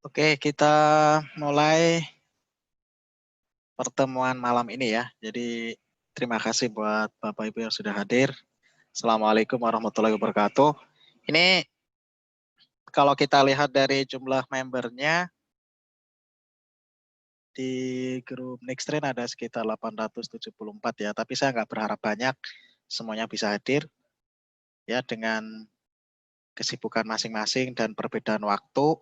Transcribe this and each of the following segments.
Oke, kita mulai pertemuan malam ini ya. Jadi terima kasih buat Bapak Ibu yang sudah hadir. Assalamualaikum warahmatullahi wabarakatuh. Ini kalau kita lihat dari jumlah membernya di grup Nexttrain ada sekitar 874 ya. Tapi saya nggak berharap banyak semuanya bisa hadir ya dengan kesibukan masing-masing dan perbedaan waktu.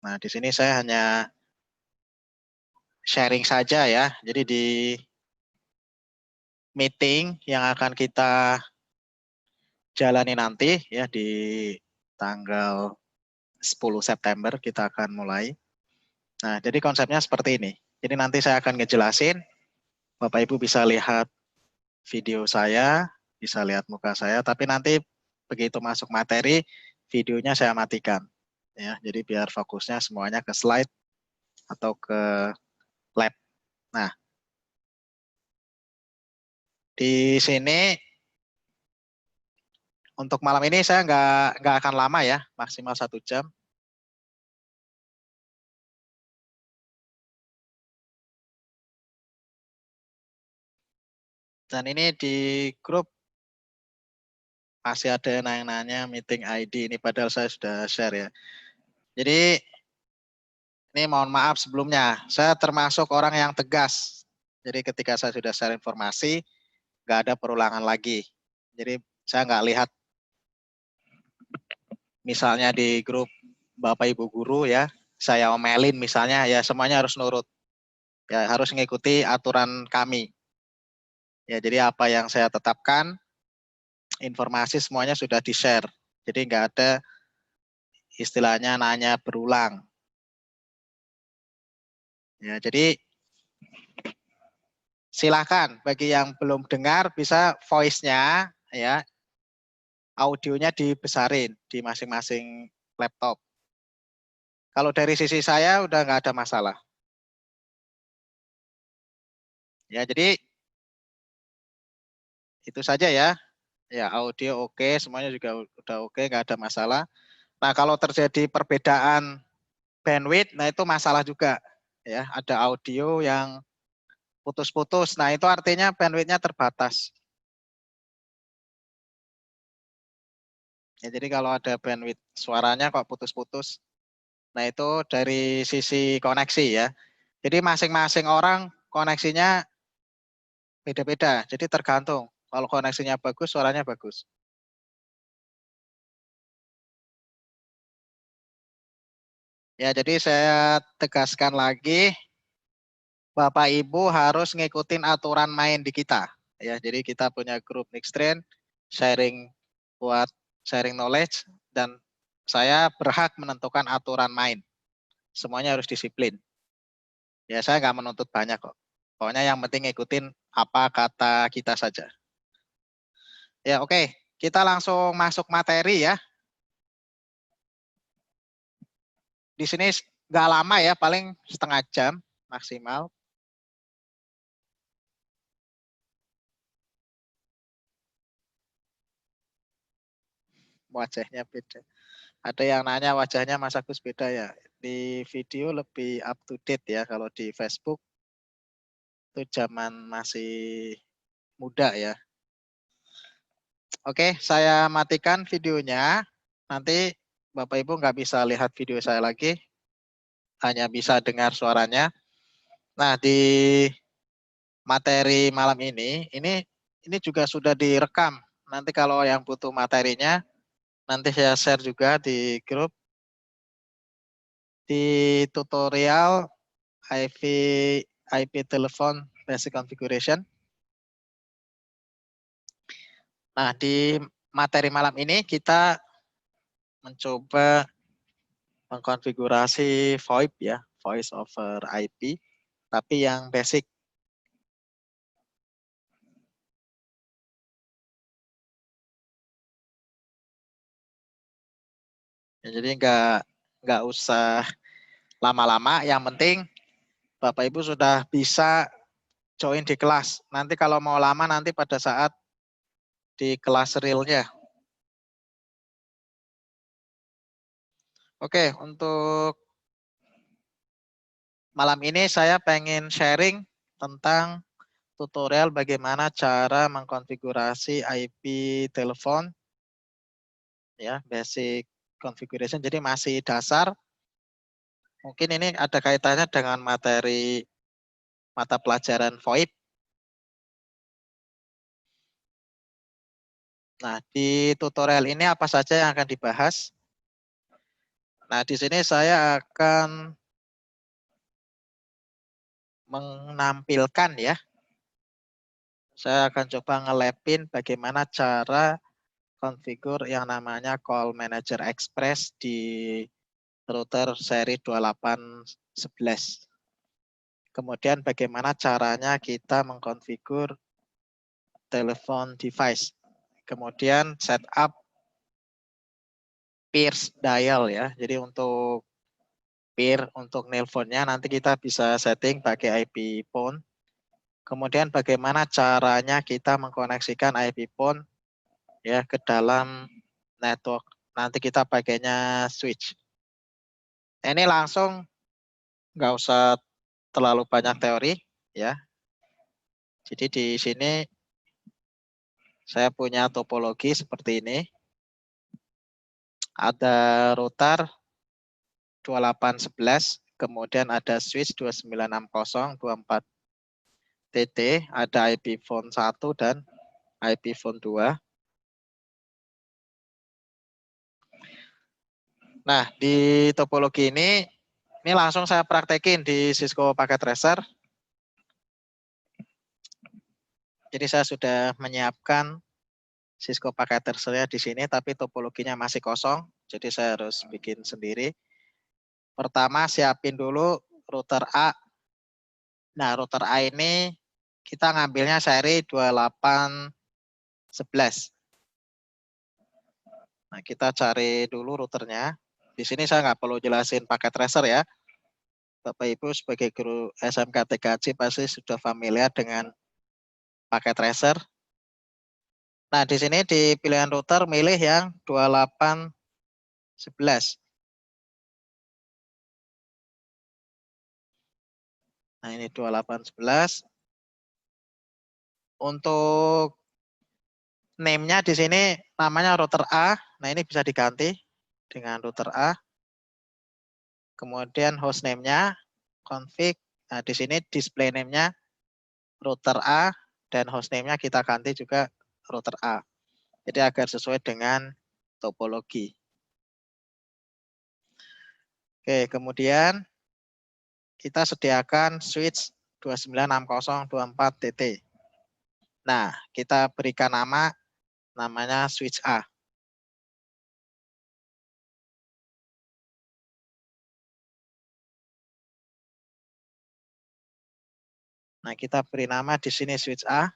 Nah, di sini saya hanya sharing saja ya. Jadi di meeting yang akan kita jalani nanti ya di tanggal 10 September kita akan mulai. Nah, jadi konsepnya seperti ini. Jadi nanti saya akan ngejelasin, Bapak Ibu bisa lihat video saya, bisa lihat muka saya, tapi nanti begitu masuk materi, videonya saya matikan. Ya, jadi biar fokusnya semuanya ke slide atau ke lab. Nah, di sini untuk malam ini saya nggak akan lama ya, maksimal 1 jam. Dan ini di grup masih ada yang nanya meeting ID ini, padahal saya sudah share ya. Jadi ini mohon maaf sebelumnya, saya termasuk orang yang tegas. Jadi ketika saya sudah share informasi, nggak ada perulangan lagi. Jadi saya nggak lihat misalnya di grup Bapak Ibu Guru ya, saya omelin misalnya, ya semuanya harus nurut. Ya harus mengikuti aturan kami. Ya jadi apa yang saya tetapkan, informasi semuanya sudah di-share. Jadi nggak ada istilahnya nanya berulang. Ya, jadi silakan bagi yang belum dengar bisa voice-nya ya, audionya dibesarin di masing-masing laptop. Kalau dari sisi saya udah nggak ada masalah. Ya, jadi itu saja ya. Ya, audio oke, semuanya juga udah oke, nggak ada masalah. Nah, kalau terjadi perbedaan bandwidth, nah itu masalah juga. Ya, ada audio yang putus-putus. Nah, itu artinya bandwidth-nya terbatas. Ya, jadi kalau ada bandwidth suaranya kok putus-putus, nah itu dari sisi koneksi ya. Jadi masing-masing orang koneksinya beda-beda. Jadi tergantung. Kalau koneksinya bagus, suaranya bagus. Ya, jadi saya tegaskan lagi, Bapak Ibu harus ngikutin aturan main di kita. Ya, jadi kita punya grup Nexttrain, sharing buat sharing knowledge, dan saya berhak menentukan aturan main. Semuanya harus disiplin. Ya, saya nggak menuntut banyak kok. Pokoknya yang penting ngikutin apa kata kita saja. Ya, oke. Kita langsung masuk materi ya. Di sini nggak lama ya, paling setengah jam maksimal. Wajahnya beda. Ada yang nanya wajahnya Mas Agus beda ya. Di video lebih up to date ya. Kalau di Facebook itu zaman masih muda ya. Oke, saya matikan videonya. Nanti Bapak Ibu nggak bisa lihat video saya lagi. Hanya bisa dengar suaranya. Nah, di materi malam ini juga sudah direkam. Nanti kalau yang butuh materinya, nanti saya share juga di grup. Di tutorial IP telepon basic configuration. Nah, di materi malam ini kita mencoba mengkonfigurasi VoIP ya, voice over IP, tapi yang basic. Ya, jadi nggak usah lama-lama, yang penting Bapak Ibu sudah bisa join di kelas. Nanti kalau mau lama nanti pada saat di kelas realnya. Oke, untuk malam ini saya pengen sharing tentang tutorial bagaimana cara mengkonfigurasi IP telepon, ya, basic configuration. Jadi masih dasar. Mungkin ini ada kaitannya dengan materi mata pelajaran VoIP. Nah, di tutorial ini apa saja yang akan dibahas? Nah, di sini saya akan menampilkan, ya. Saya akan coba ngelepin bagaimana cara konfigur yang namanya Call Manager Express di router seri 2811. Kemudian bagaimana caranya kita mengkonfigur telepon device. Kemudian setup peers dial, ya. Jadi untuk peer untuk nelponnya nanti kita bisa setting pakai IP phone. Kemudian bagaimana caranya kita mengkoneksikan IP phone, ya, ke dalam network. Nanti kita pakainya switch. Ini langsung nggak usah terlalu banyak teori, ya. Jadi di sini saya punya topologi seperti ini. Ada router 2811, kemudian ada switch 296024 TT, ada IP phone 1 dan IP phone 2. Nah, di topologi ini langsung saya praktekin di Cisco Packet Tracer. Jadi saya sudah menyiapkan Cisco Packet Tracer di sini, tapi topologinya masih kosong. Jadi saya harus bikin sendiri. Pertama siapin dulu router A. Nah, router A ini kita ngambilnya seri 2811. Nah, kita cari dulu routernya. Di sini saya nggak perlu jelasin paket tracer, ya. Bapak Ibu sebagai guru SMK TKJ pasti sudah familiar dengan paket tracer. Nah, di sini di pilihan router milih yang 2811. Nah, ini 2811. Untuk name-nya di sini namanya router A. Nah, ini bisa diganti dengan router A. Kemudian host name-nya config. Nah, di sini display name-nya router A dan host name-nya kita ganti juga router A. Jadi agar sesuai dengan topologi. Oke, kemudian kita sediakan switch 296024 TT. Nah, kita berikan namanya switch A. Nah, kita beri nama di sini switch A.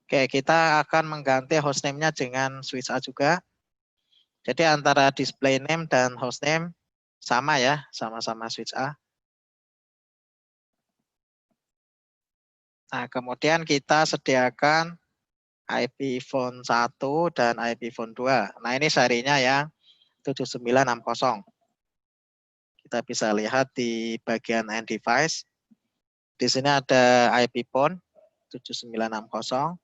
Oke, kita akan mengganti hostname-nya dengan switch A juga. Jadi antara display name dan hostname sama, ya, sama-sama switch A. Nah, kemudian kita sediakan IP phone 1 dan IP phone 2. Nah, ini serinya yang 7960. Kita bisa lihat di bagian end device. Di sini ada IP phone 7960.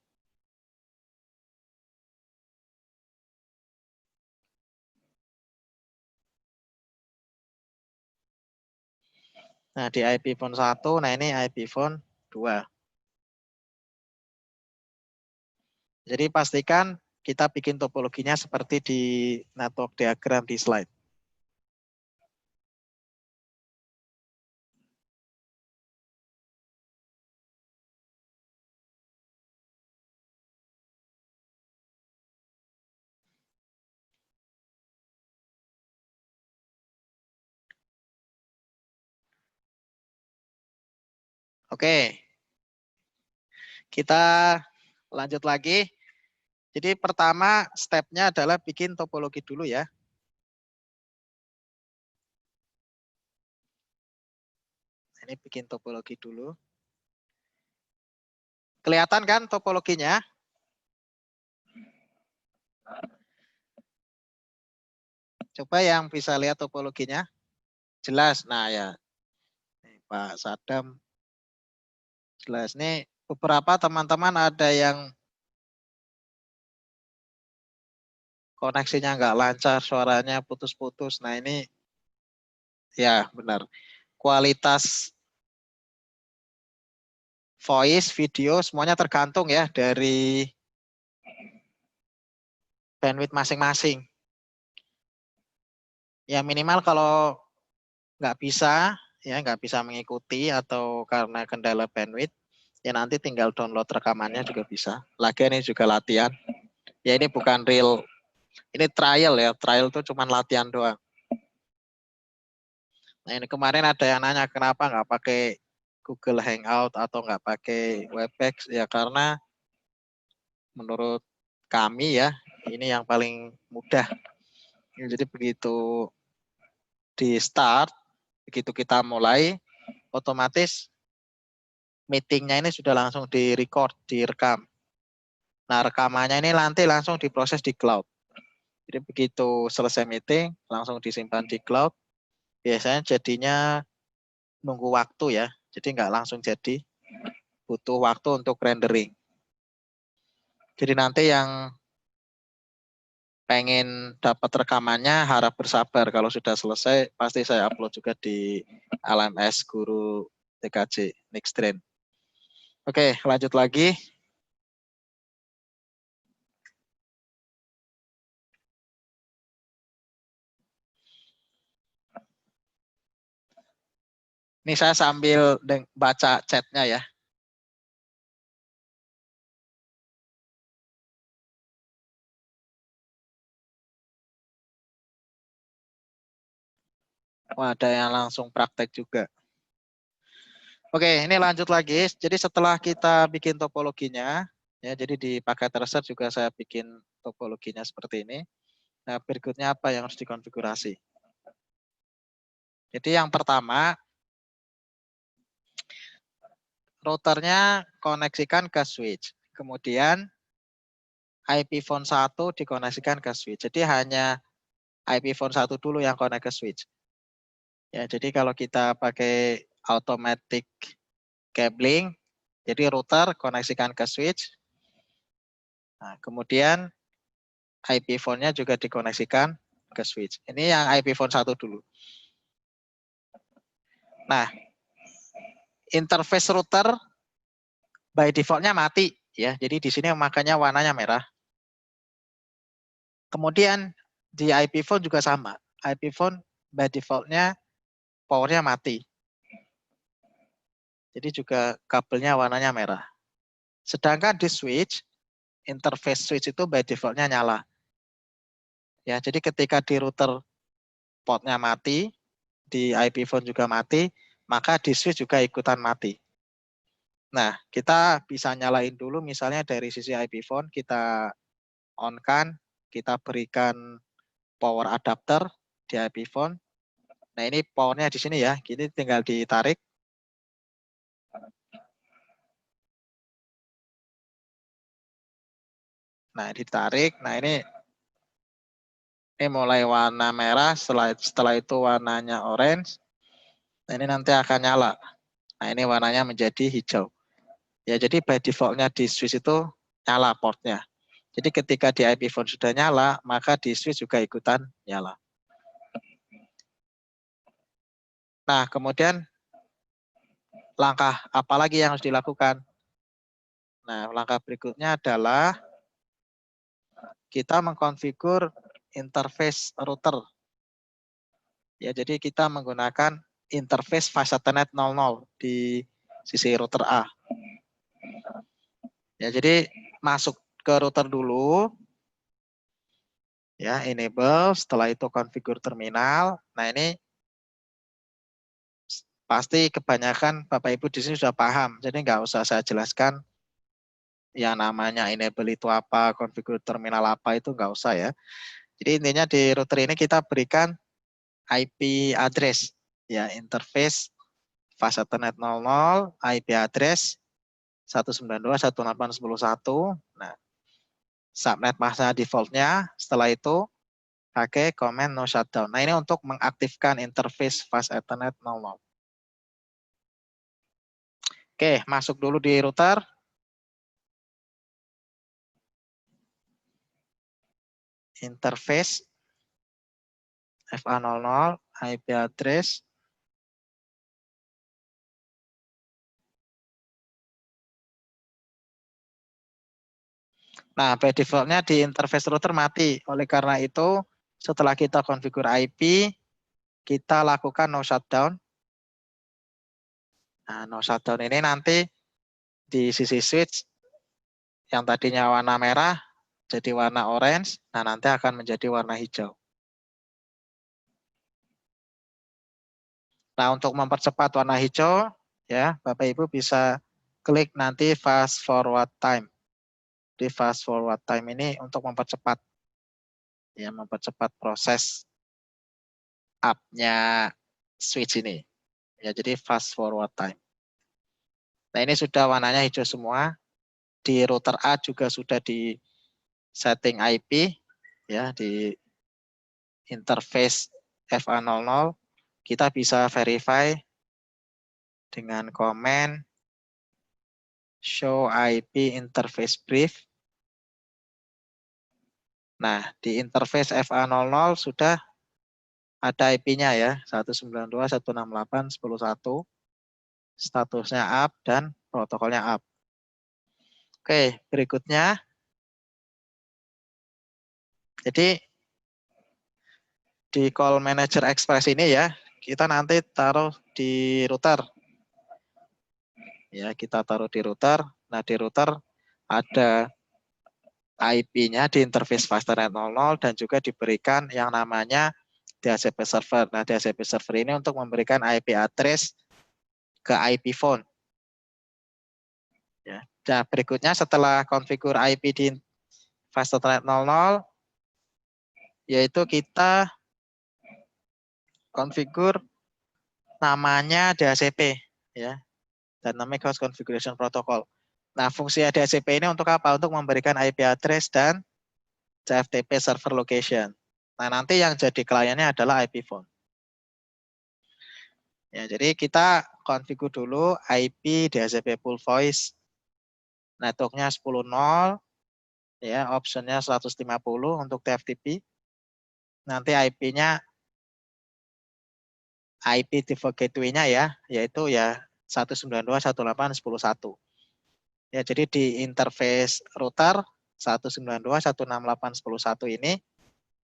Nah, di IP phone 1, nah ini IP phone 2. Jadi pastikan kita bikin topologinya seperti di network diagram di slide. Oke, kita lanjut lagi. Jadi pertama stepnya adalah bikin topologi dulu, ya. Ini bikin topologi dulu. Kelihatan kan topologinya? Coba yang bisa lihat topologinya. Jelas. Nah ya, nih, Pak Sadam. Jelas. Nih beberapa teman-teman ada yang koneksinya nggak lancar, suaranya putus-putus. Nah ini ya benar. Kualitas voice, video, semuanya tergantung ya dari bandwidth masing-masing. Ya minimal kalau nggak bisa mengikuti atau karena kendala bandwidth, ya nanti tinggal download rekamannya juga bisa. Lagian ini juga latihan. Ya ini bukan real, ini trial ya. Trial itu cuma latihan doang. Nah ini kemarin ada yang nanya kenapa nggak pakai Google Hangout atau nggak pakai Webex, ya karena menurut kami ya ini yang paling mudah. Jadi begitu di start, begitu kita mulai, otomatis meetingnya ini sudah langsung di-record, direkam. Nah rekamannya ini nanti langsung diproses di cloud. Jadi begitu selesai meeting, langsung disimpan di cloud. Biasanya jadinya nunggu waktu ya, jadi nggak langsung jadi, butuh waktu untuk rendering. Jadi nanti yang pengen dapat rekamannya harap bersabar. Kalau sudah selesai pasti saya upload juga di LMS Guru TKJ Nexttrain. Oke, lanjut lagi. Ini saya sambil baca chatnya ya. Wah, ada yang langsung praktek juga. Oke, ini lanjut lagi. Jadi setelah kita bikin topologinya, ya, jadi di paket research juga saya bikin topologinya seperti ini. Nah, berikutnya apa yang harus dikonfigurasi? Jadi yang pertama, routernya koneksikan ke switch. Kemudian IP phone 1 dikoneksikan ke switch. Jadi hanya IP phone 1 dulu yang connect ke switch. Ya, jadi kalau kita pakai automatic cabling, jadi router koneksikan ke switch. Nah, kemudian IP phone-nya juga dikoneksikan ke switch. Ini yang IP phone 1 dulu. Nah, interface router by default-nya mati ya. Jadi di sini makanya warnanya merah. Kemudian di IP phone juga sama. IP phone by default-nya power-nya mati. Jadi juga kabelnya warnanya merah. Sedangkan di switch, interface switch itu by default-nya nyala. Ya, jadi ketika di router portnya mati, di IP phone juga mati, maka di switch juga ikutan mati. Nah, kita bisa nyalain dulu misalnya dari sisi IP phone, kita on-kan, kita berikan power adapter di IP phone. Nah, ini powernya di sini ya, gini tinggal ditarik. Nah, ditarik. Nah, ini mulai warna merah, setelah itu warnanya orange. Nah, ini nanti akan nyala. Nah, ini warnanya menjadi hijau. Ya, jadi by default-nya di switch itu nyala portnya. Jadi ketika di IP phone sudah nyala, maka di switch juga ikutan nyala. Nah, kemudian langkah apa lagi yang harus dilakukan? Nah, langkah berikutnya adalah kita mengkonfigur interface router. Ya, jadi kita menggunakan interface fast Ethernet 00 di sisi router A. Ya, jadi masuk ke router dulu. Ya, enable, setelah itu konfigur terminal. Nah, ini pasti kebanyakan Bapak Ibu di sini sudah paham. Jadi nggak usah saya jelaskan yang namanya enable itu apa, konfigur terminal apa, itu nggak usah ya. Jadi intinya di router ini kita berikan IP address, ya, interface fast Ethernet 00, IP address 192.168.10.1. Nah, subnet masa defaultnya. Setelah itu pakai command no shutdown. Nah, ini untuk mengaktifkan interface fast Ethernet 00. Oke, masuk dulu di router. Interface FA00 IP address. Nah, by defaultnya di interface router mati. Oleh karena itu, setelah kita konfigur IP, kita lakukan no shutdown. Nah, no shutdown ini nanti di sisi switch yang tadinya warna merah jadi warna orange. Nah, nanti akan menjadi warna hijau. Nah, untuk mempercepat warna hijau, ya Bapak Ibu bisa klik nanti fast forward time. Di fast forward time ini untuk mempercepat, ya mempercepat proses up-nya switch ini. Ya, jadi fast forward time. Nah, ini sudah warnanya hijau semua. Di router A juga sudah di setting IP, ya di interface FA00. Kita bisa verify dengan command show IP interface brief. Nah, di interface FA00 sudah ada IP-nya ya, 192.168.10.1. Statusnya up dan protokolnya up. Oke, berikutnya. Jadi di call manager express ini ya, kita nanti taruh di router. Ya, kita taruh di router. Nah, di router ada IP-nya di interface fastnet 00 dan juga diberikan yang namanya DHCP server. Nah, DHCP server ini untuk memberikan IP address ke IP phone. Ya. Nah, berikutnya setelah konfigur IP di fastnet 00, yaitu kita konfigur namanya DHCP, ya, Dynamic Host Configuration Protocol. Nah, fungsi DHCP ini untuk apa? Untuk memberikan IP address dan CFTP server location. Nah, nanti yang jadi kliennya adalah IP phone. Ya, jadi kita konfigur dulu IP DHCP full voice. Networknya 10.0, ya, optionnya 150 untuk TFTP. Nanti IP-nya IP default gateway-nya ya, yaitu ya 192.168.10.1. Ya, jadi di interface router 192.168.10.1 ini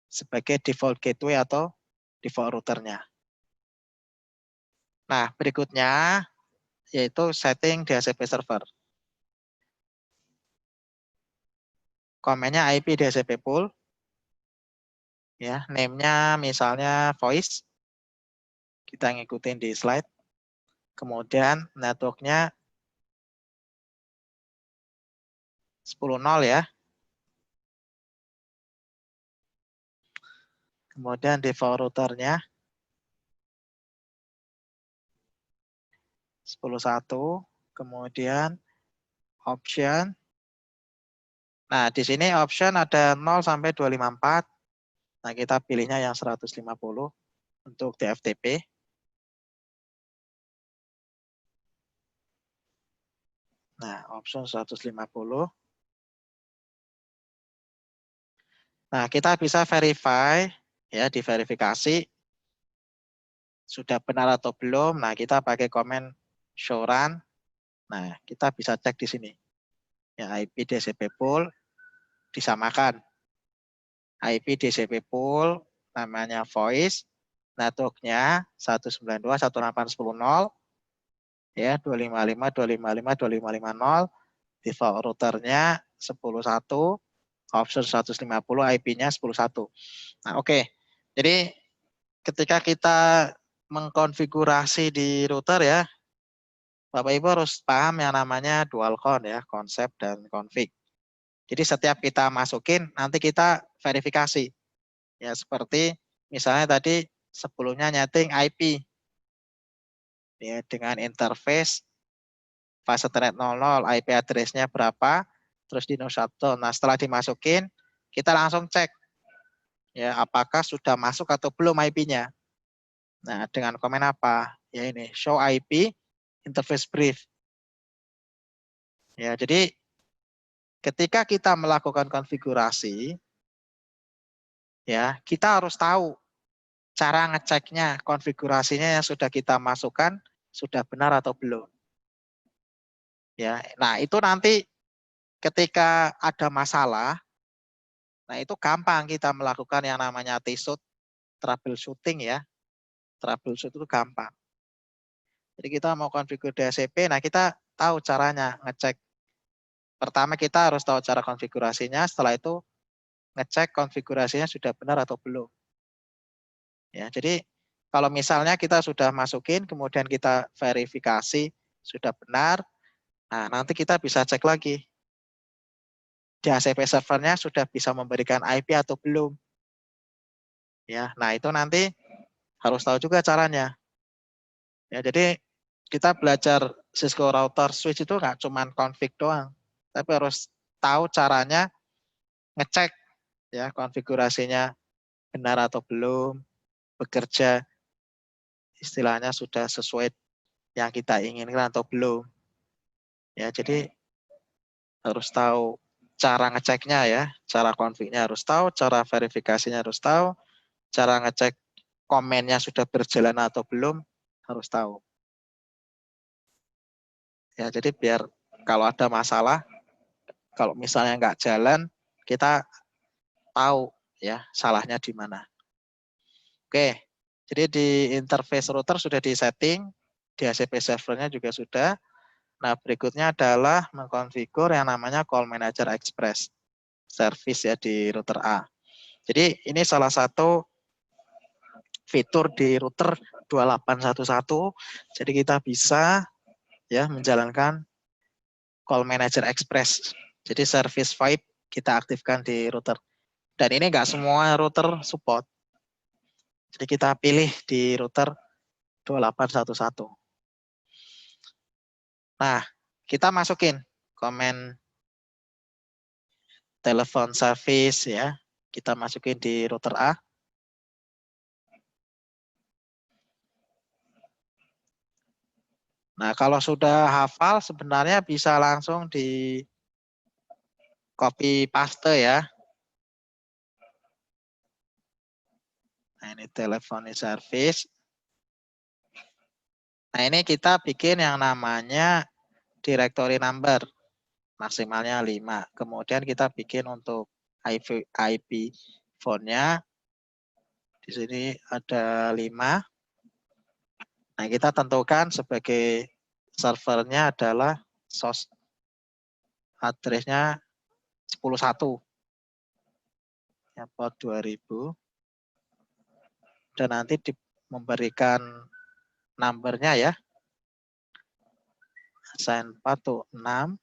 sebagai default gateway atau default routernya. Nah, berikutnya yaitu setting DHCP server. Komennya IP DHCP pool. Ya, name-nya misalnya voice. Kita ngikutin di slide. Kemudian network-nya 10.0 ya. Kemudian default routernya 10.1. Kemudian option. Nah, di sini option ada 0 sampai 254. Nah, kita pilihnya yang 150 untuk TFTP. Nah, option 150. Nah, kita bisa verify, ya, diverifikasi sudah benar atau belum. Nah, kita pakai komen show run. Nah, kita bisa cek di sini. Ya, IP DHCP pool disamakan. IP DHCP pool namanya voice, networknya 192.168.10.0, ya 255.255.255.0, default routernya 10.1, option 150, IP-nya 10.1. Nah, oke. Jadi ketika kita mengkonfigurasi di router ya, Bapak Ibu harus paham yang namanya dual con ya, konsep dan config. Jadi setiap kita masukin nanti kita verifikasi. Ya seperti misalnya tadi sebelumnya nyeting IP ya dengan interface fastnet 00, IP address-nya berapa, terus di no shutdown. Nah, setelah dimasukin kita langsung cek Ya, apakah sudah masuk atau belum IP-nya. Nah, dengan komen apa? Ya ini, show IP interface brief. Ya, jadi ketika kita melakukan konfigurasi, ya, kita harus tahu cara ngeceknya, konfigurasinya yang sudah kita masukkan sudah benar atau belum. Ya, nah itu nanti ketika ada masalah, nah itu gampang kita melakukan yang namanya T-shoot, troubleshooting ya. Troubleshoot itu gampang. Jadi kita mau konfigur DHCP, nah kita tahu caranya ngecek. Pertama kita harus tahu cara konfigurasinya, setelah itu ngecek konfigurasinya sudah benar atau belum. Ya, jadi kalau misalnya kita sudah masukin, kemudian kita verifikasi sudah benar, nah nanti kita bisa cek lagi. DHCP servernya sudah bisa memberikan IP atau belum. Ya, nah itu nanti harus tahu juga caranya. Ya, jadi kita belajar Cisco router switch itu nggak cuma config doang, tapi harus tahu caranya ngecek ya konfigurasinya benar atau belum, bekerja istilahnya sudah sesuai yang kita inginkan atau belum. Ya, jadi harus tahu cara ngeceknya ya, cara config-nya harus tahu, cara verifikasinya harus tahu, cara ngecek komennya sudah berjalan atau belum harus tahu. Ya, jadi biar kalau ada masalah, kalau misalnya nggak jalan, kita tahu ya salahnya di mana. Oke, jadi di interface router sudah disetting, DHCP servernya juga sudah. Nah, berikutnya adalah mengkonfigur yang namanya Call Manager Express service ya di router A. Jadi ini salah satu fitur di router 2811. Jadi kita bisa ya menjalankan Call Manager Express. Jadi service VoIP kita aktifkan di router. Dan ini nggak semua router support. Jadi kita pilih di router 2811. Nah, kita masukin komen telepon service ya. Kita masukin di router A. Nah, kalau sudah hafal sebenarnya bisa langsung di copy paste ya. Nah, ini telepon service. Nah, ini kita bikin yang namanya directory number. Maksimalnya 5. Kemudian kita bikin untuk IP phone-nya. Di sini ada 5. Nah, kita tentukan sebagai servernya adalah source address-nya 101. Ya, port 2000. Dan nanti memberikan numbernya ya. Assign 4 to 6.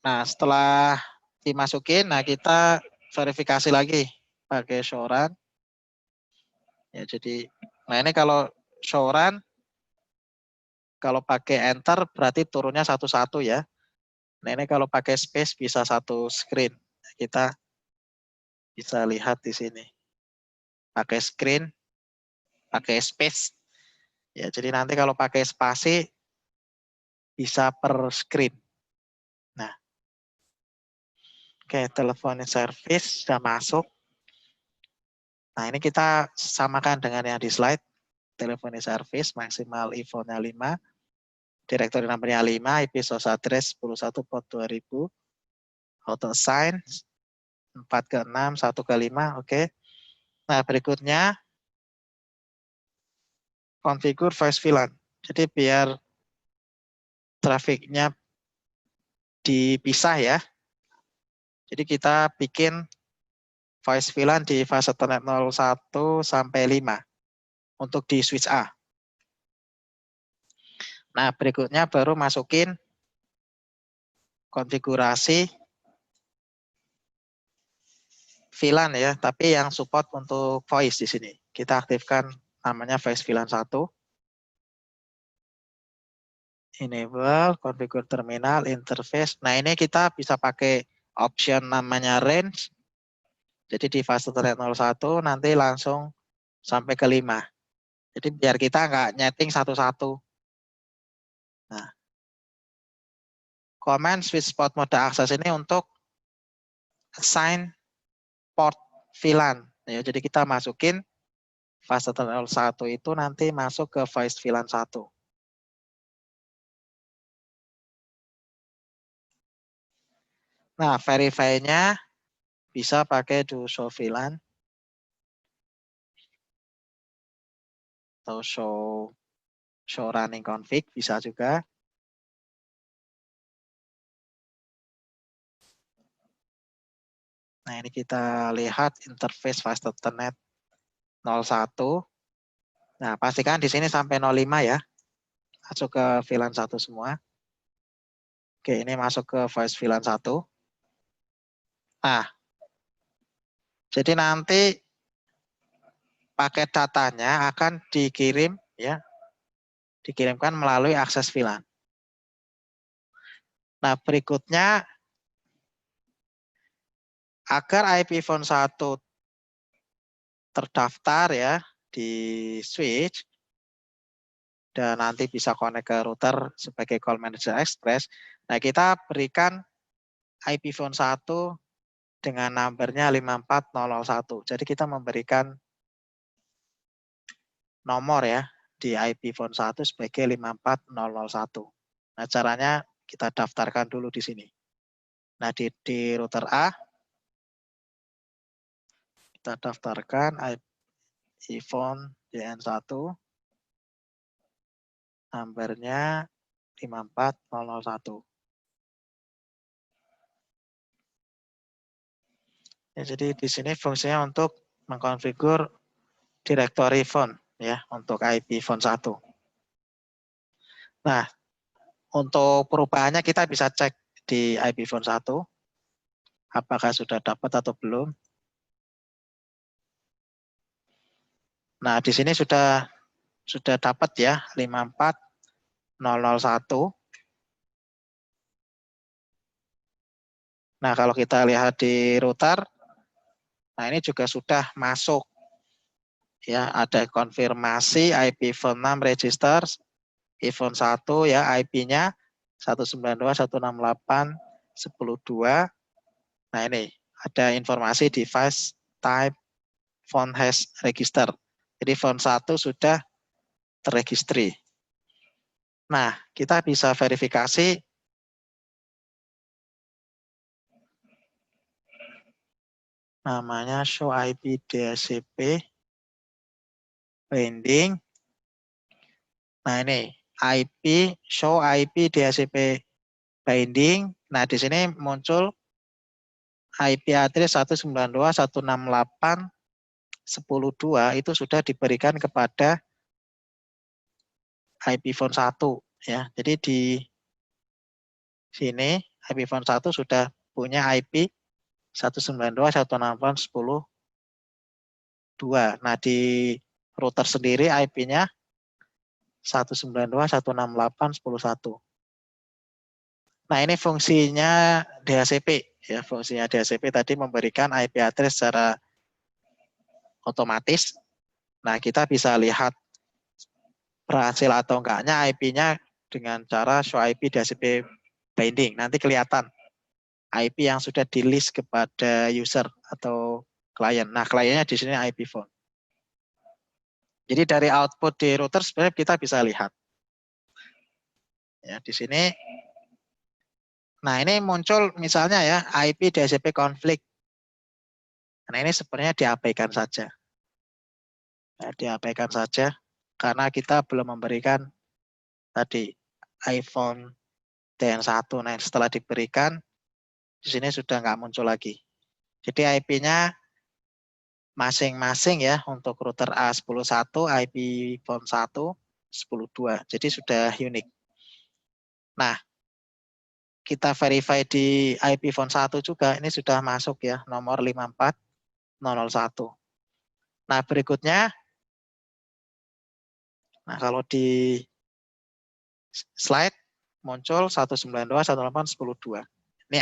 Nah, setelah dimasukin, nah kita verifikasi lagi pakai show run. Ya, jadi, nah ini kalau show run, kalau pakai enter berarti turunnya satu-satu ya. Nah ini kalau pakai space bisa satu screen. Kita bisa lihat di sini. Pakai screen, pakai space. Ya, jadi nanti kalau pakai spasi bisa per screen. Nah, oke, telepon service sudah masuk. Nah, ini kita samakan dengan yang di slide. Telepon service maksimal IPhone-nya 5. Directory number-nya 5, IP source address 11 port 2000. Auto assign 4 ke 6, 1 ke 5, oke. Nah, berikutnya configure voice VLAN. Jadi biar trafiknya dipisah ya. Jadi kita bikin voice VLAN di fase Ethernet 01 sampai 5 untuk di switch A. Nah, berikutnya baru masukin konfigurasi VLAN ya, tapi yang support untuk voice di sini. Kita aktifkan namanya voice VLAN 1. Enable, configure terminal, interface. Nah, ini kita bisa pakai option namanya range. Jadi di fase internet 01 nanti langsung sampai ke 5. Jadi biar kita nggak nyeting satu-satu. Nah, command switch port mode access ini untuk assign port VLAN. Ya, jadi kita masukin fase terminal 01 itu nanti masuk ke voice VLAN 1. Nah, verify-nya bisa pakai do show VLAN atau show running config bisa juga. Nah, ini kita lihat interface fast Ethernet 01. Nah, pastikan di sini sampai 05 ya. Masuk ke VLAN 1 semua. Oke, ini masuk ke voice VLAN 1. Nah, jadi nanti paket datanya akan dikirim ya. Dikirimkan melalui akses VLAN. Nah, berikutnya agar IP phone 1 terdaftar ya di switch dan nanti bisa connect ke router sebagai call manager express. Nah, kita berikan IP phone 1 dengan numbernya 54001. Jadi kita memberikan nomor ya di IP phone 1 sebagai 54001. Nah, caranya kita daftarkan dulu di sini. Nah, di router A kita daftarkan IP phone DN1 numbernya 54001. Ya, jadi di sini fungsinya untuk mengkonfigur directory phone ya untuk IP phone 1. Nah, untuk perubahannya kita bisa cek di IP phone 1 apakah sudah dapat atau belum. Nah, di sini sudah dapat ya 54001. Nah, kalau kita lihat di router, nah ini juga sudah masuk ya, ada konfirmasi IP phone 6 register iPhone 1 ya, IP-nya 192.168.10.2. Nah, ini ada informasi device type phone has register. Jadi phone 1 sudah terregistri. Nah, kita bisa verifikasi namanya show IP DHCP binding. Nah, ini IP show IP DHCP binding. Nah, di sini muncul IP address 192.168.10.2 itu sudah diberikan kepada IP phone 1 ya. Jadi di sini IP phone 1 sudah punya IP 192.168.10.2. Nah, di router sendiri IP-nya 192.168.10.1. Nah, ini fungsinya DHCP ya, fungsinya DHCP tadi memberikan IP address secara otomatis. Nah, kita bisa lihat berhasil atau enggaknya IP-nya dengan cara show IP DHCP binding. Nanti kelihatan IP yang sudah di list kepada user atau klien. Nah, kliennya di sini IP phone. Jadi dari output di router sebenarnya kita bisa lihat. Ya, di sini. Nah, ini muncul misalnya ya IP DHCP konflik. Nah, ini sebenarnya diabaikan saja. Nah, diabaikan saja karena kita belum memberikan tadi iPhone DN1. Nah, setelah diberikan di sini sudah nggak muncul lagi. Jadi IP-nya masing-masing ya untuk router A101 IP phone 1 10.2. Jadi sudah unik. Nah, kita verify di IP phone 1 juga ini sudah masuk ya nomor 54001. Nah, berikutnya nah kalau di slide muncul 192.168.10.2. Ini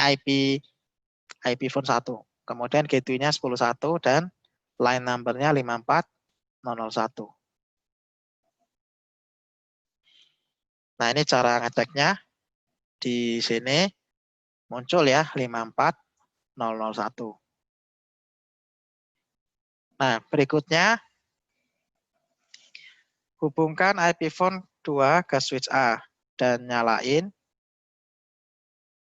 IP phone 1. Kemudian gateway-nya 10.1 dan line number-nya 54001. Nah, ini cara ngeceknya. Di sini muncul ya 54001. Nah, berikutnya hubungkan IP phone 2 ke switch A dan nyalain.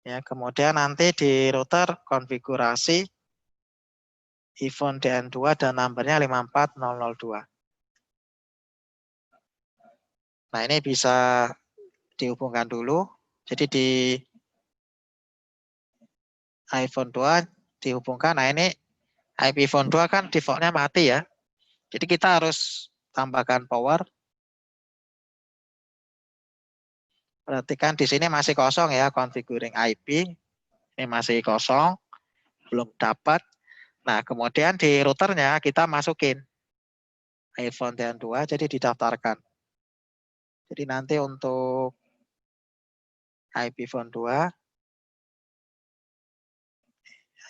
Ya, kemudian nanti di router konfigurasi iPhone DN2 dan nomornya 54002. Nah, ini bisa dihubungkan dulu. Jadi di iPhone 2 dihubungkan. Nah, ini IP phone 2 kan defaultnya mati ya. Jadi kita harus tambahkan power. Perhatikan di sini masih kosong ya, configuring IP. Ini masih kosong, belum dapat. Nah, kemudian di routernya kita masukin iPhone DN2, jadi didaftarkan. Jadi nanti untuk IP phone 2,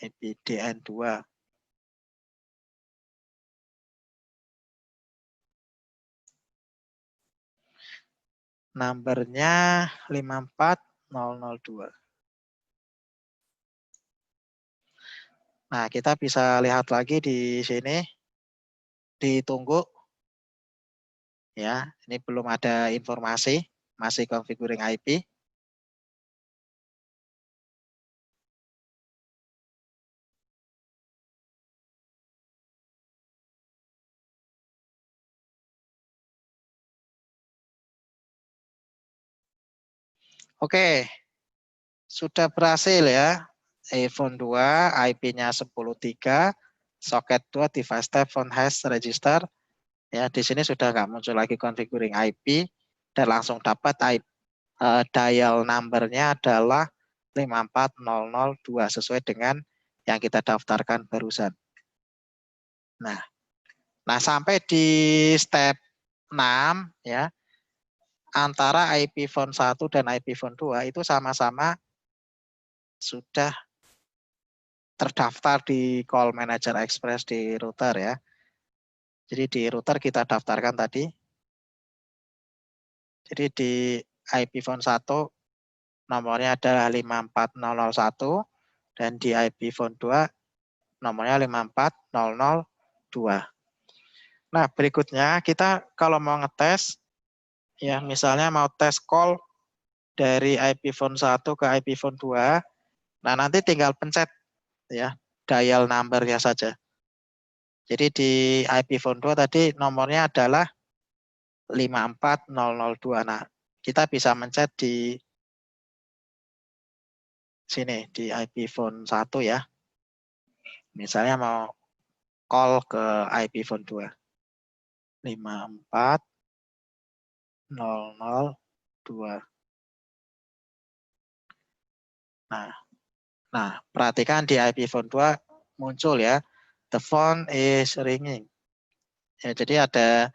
IP DN2. Numbernya 54002. Nah, kita bisa lihat lagi di sini. Ditunggu. Ya, ini belum ada informasi. Masih configuring IP. Oke. Sudah berhasil ya. iPhone 2, IP-nya 10.3, socket 2, device type phone hash register. Ya, di sini sudah nggak muncul lagi configuring IP dan langsung dapat IP, dial number-nya adalah 54002 sesuai dengan yang kita daftarkan barusan. Nah, sampai di step 6 ya. Antara IP phone 1 dan IP phone 2 itu sama-sama sudah terdaftar di Call Manager Express di router ya. Jadi di router kita daftarkan tadi. Jadi di IP phone 1 nomornya adalah 54001 dan di IP phone 2 nomornya 54002. Nah, berikutnya kita kalau mau ngetes ya misalnya mau tes call dari IP phone 1 ke IP phone 2. Nah, nanti tinggal pencet ya dial number-nya saja. Jadi di IP phone 2 tadi nomornya adalah 54002. Nah, kita bisa mencet di sini di IP phone 1 ya. Misalnya mau call ke IP phone 2. 54002. Nah, perhatikan di IP phone 2 muncul ya. The phone is ringing. Ya, jadi ada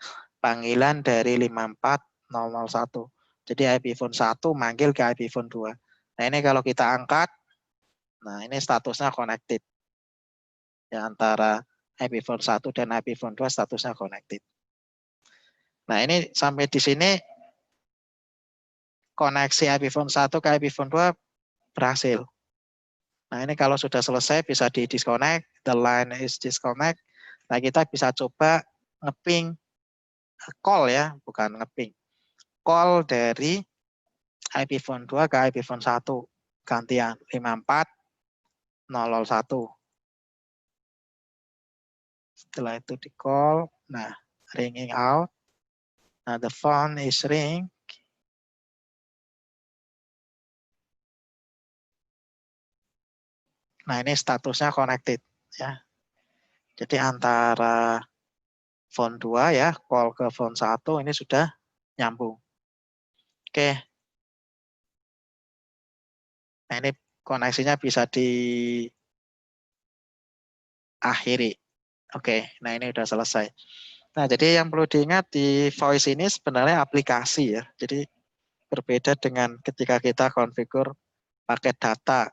panggilan dari 54001. Jadi IP phone 1 manggil ke IP phone 2. Nah, ini kalau kita angkat, nah ini statusnya connected. Ya, antara IP phone 1 dan IP phone 2 statusnya connected. Nah, ini sampai di sini koneksi IP phone 1 ke IP phone 2 berhasil. Nah, ini kalau sudah selesai bisa di disconnect, the line is disconnect. Nah, kita bisa coba ngeping call ya, bukan ngeping. Call dari IP phone 2 ke IP phone 1 gantian 54001. Setelah itu di call, nah ringing out. Nah, the phone is ring. Nah, ini statusnya connected ya. Jadi antara phone 2 ya, call ke phone 1 ini sudah nyambung. Oke. Nah, ini koneksinya bisa diakhiri. Oke, nah ini udah selesai. Nah, jadi yang perlu diingat di voice ini sebenarnya aplikasi ya. Jadi Berbeda dengan ketika kita konfigur pakai data.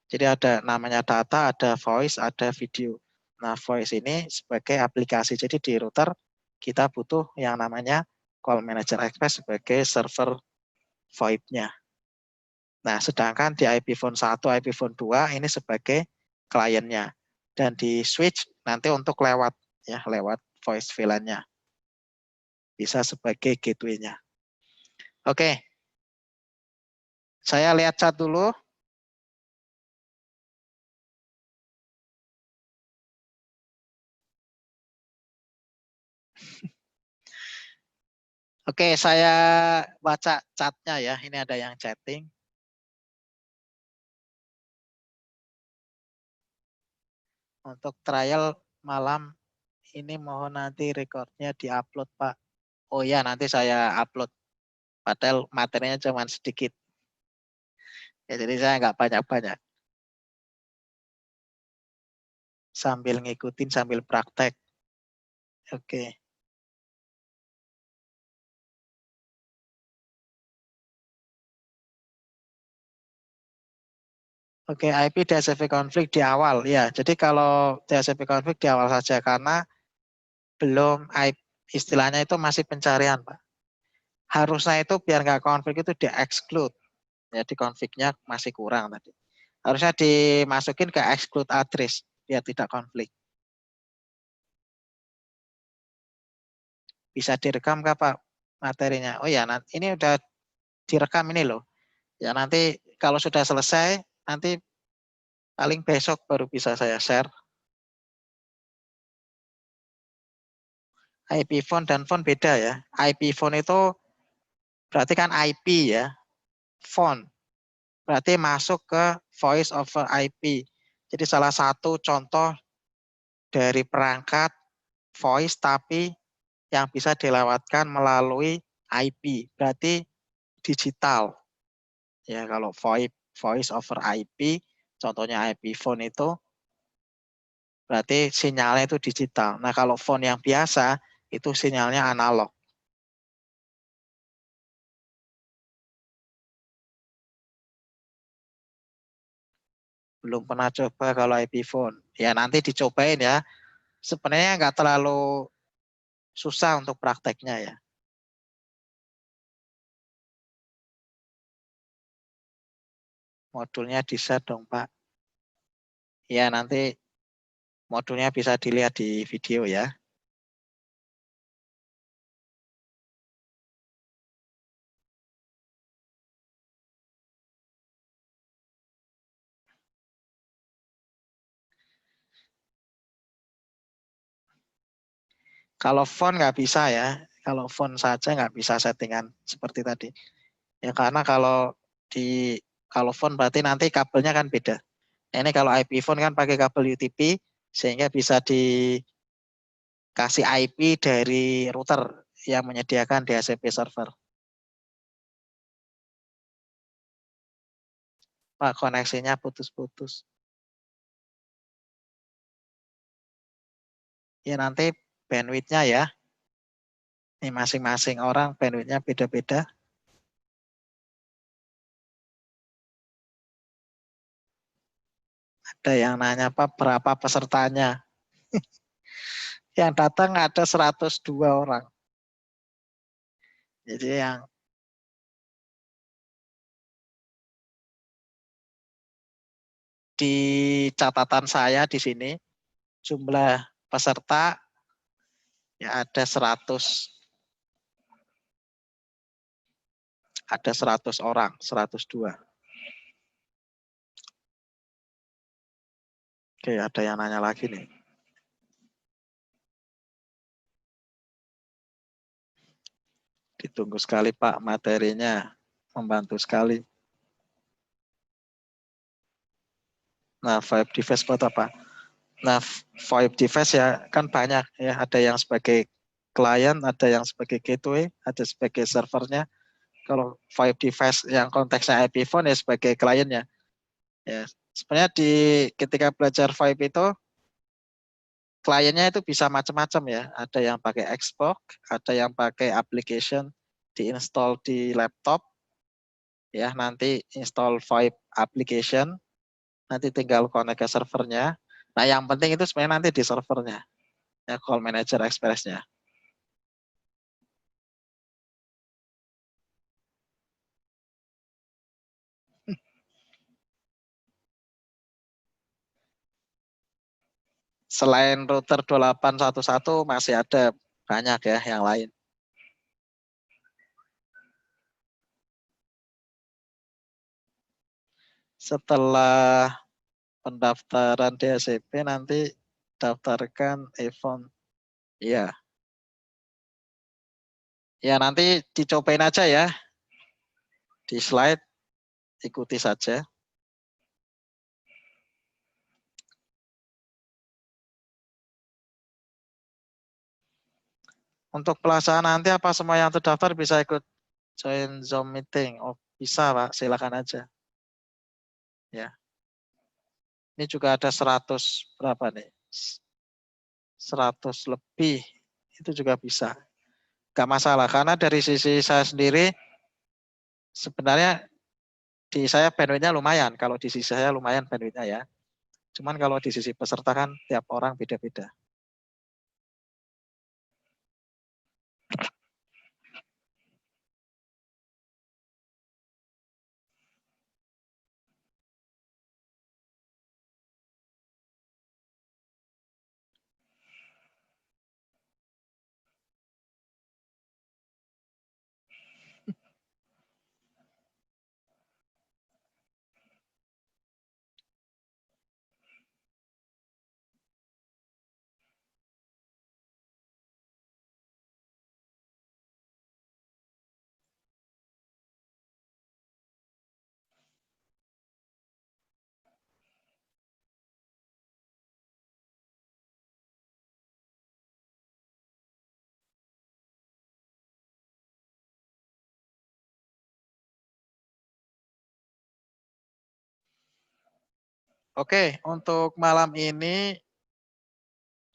Jadi ada namanya data, ada voice, ada video. Nah, voice ini sebagai aplikasi. Jadi di router kita butuh yang namanya Call Manager Express sebagai server VoIP-nya. Nah, sedangkan di IP phone 1, IP phone 2 ini sebagai kliennya. Dan di switch nanti untuk lewat lewat voice VLAN-nya. Bisa sebagai gateway-nya. Oke. Saya lihat chat dulu. Oke, saya baca chatnya ya. Ini ada yang chatting. Untuk trial malam ini mohon nanti recordnya diupload, Pak. Oh ya, nanti saya upload. Padahal materinya cuma sedikit. Ya, jadi saya nggak banyak-banyak. Sambil ngikutin, sambil praktek. Oke. Oke, IP DHCP konflik di awal. Ya, jadi kalau DHCP konflik di awal saja karena belum IP, istilahnya itu masih pencarian, Pak. Harusnya itu biar nggak konflik itu di-exclude. Jadi konfliknya masih kurang tadi. Harusnya dimasukin ke exclude address biar tidak konflik. Bisa direkam nggak, Pak, materinya? Oh ya, nanti ini udah direkam ini loh. Ya nanti kalau sudah selesai, nanti paling besok baru bisa saya share. IP phone dan phone beda ya. IP phone itu berarti kan IP ya. Phone berarti masuk ke voice over IP. Jadi salah satu contoh dari perangkat voice tapi yang bisa dilewatkan melalui IP. Berarti digital. Ya kalau voice over IP, contohnya IP phone itu berarti sinyalnya itu digital. Nah, kalau phone yang biasa itu sinyalnya analog. Belum pernah coba kalau IP phone. Ya nanti dicobain ya. Sebenarnya nggak terlalu susah untuk prakteknya ya. Modulnya di-share dong, Pak. Ya nanti modulnya bisa dilihat di video ya. Kalau phone nggak bisa ya. Kalau phone saja nggak bisa settingan seperti tadi. Ya karena di kalau phone berarti nanti kabelnya kan beda. Ini kalau IP phone kan pakai kabel UTP sehingga bisa dikasih IP dari router yang menyediakan DHCP server. Pak, koneksinya putus-putus. Ya nanti bandwidth-nya ya. Ini masing-masing orang bandwidth-nya beda-beda. Ada yang nanya Pak berapa pesertanya. Yang datang ada 102 orang. Jadi yang di catatan saya di sini jumlah peserta ya ada 100 orang, 102. Oke, ada yang nanya lagi nih. Ditunggu sekali Pak, materinya membantu sekali. Nah, VoIP device buat apa? Nah, VoIP device ya kan banyak ya, ada yang sebagai klien, ada yang sebagai gateway, ada sebagai servernya. Kalau VoIP device yang konteksnya IP phone ya sebagai kliennya. Ya, sebenarnya ketika belajar VoIP itu kliennya itu bisa macam-macam ya. Ada yang pakai Xbox, ada yang pakai application diinstal di laptop, Ya, nanti install VoIP application, nanti tinggal connect ke servernya. Nah, yang penting itu sebenarnya nanti di servernya, ya, Call Manager Express-nya. Selain router 2811 masih ada banyak ya yang lain. Setelah pendaftaran DSCP nanti daftarkan iPhone. Iya. Ya nanti dicobain aja ya. Di slide ikuti saja. Untuk pelaksanaan nanti apa semua yang terdaftar bisa ikut join Zoom meeting. Oh, bisa, Pak. Silakan aja. Ya. Ini juga ada 100 berapa nih? 100 lebih. Itu juga bisa. Gak masalah karena dari sisi saya sendiri sebenarnya di saya bandwidth-nya lumayan. Kalau di sisi saya lumayan bandwidth-nya ya. Cuman kalau di sisi peserta kan tiap orang beda-beda. Oke, untuk malam ini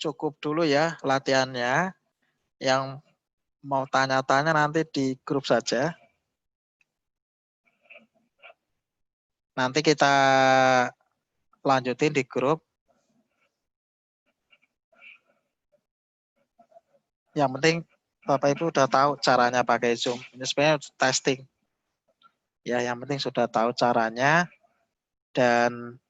cukup dulu ya latihannya. Yang mau tanya-tanya nanti di grup saja. Nanti kita lanjutin di grup. Yang penting Bapak Ibu udah tahu caranya pakai Zoom. Ini sebenarnya testing. Ya, yang penting sudah tahu caranya dan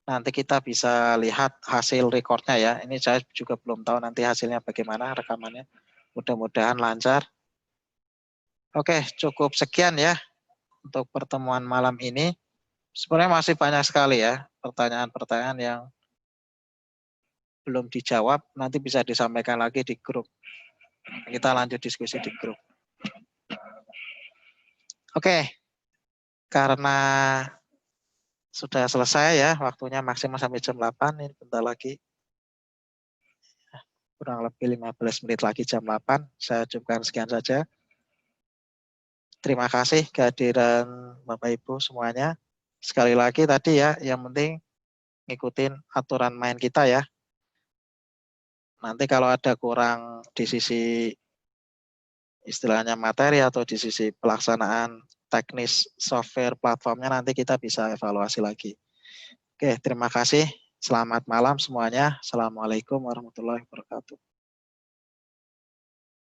nanti kita bisa lihat hasil recordnya ya. Ini saya juga belum tahu nanti hasilnya bagaimana rekamannya. Mudah-mudahan lancar. Oke, cukup sekian ya untuk pertemuan malam ini. Sebenarnya masih banyak sekali ya pertanyaan-pertanyaan yang belum dijawab. Nanti bisa disampaikan lagi di grup. Kita lanjut diskusi di grup. Oke, karena sudah selesai ya, waktunya maksimal sampai jam 8, ini bentar lagi. Kurang lebih 15 menit lagi jam 8. Saya cukupkan sekian saja. Terima kasih kehadiran Bapak Ibu semuanya. Sekali lagi tadi ya, yang penting ngikutin aturan main kita ya. Nanti kalau ada kurang di sisi istilahnya materi atau di sisi pelaksanaan teknis software platformnya nanti kita bisa evaluasi lagi. Oke, terima kasih. Selamat malam semuanya. Assalamualaikum warahmatullahi wabarakatuh.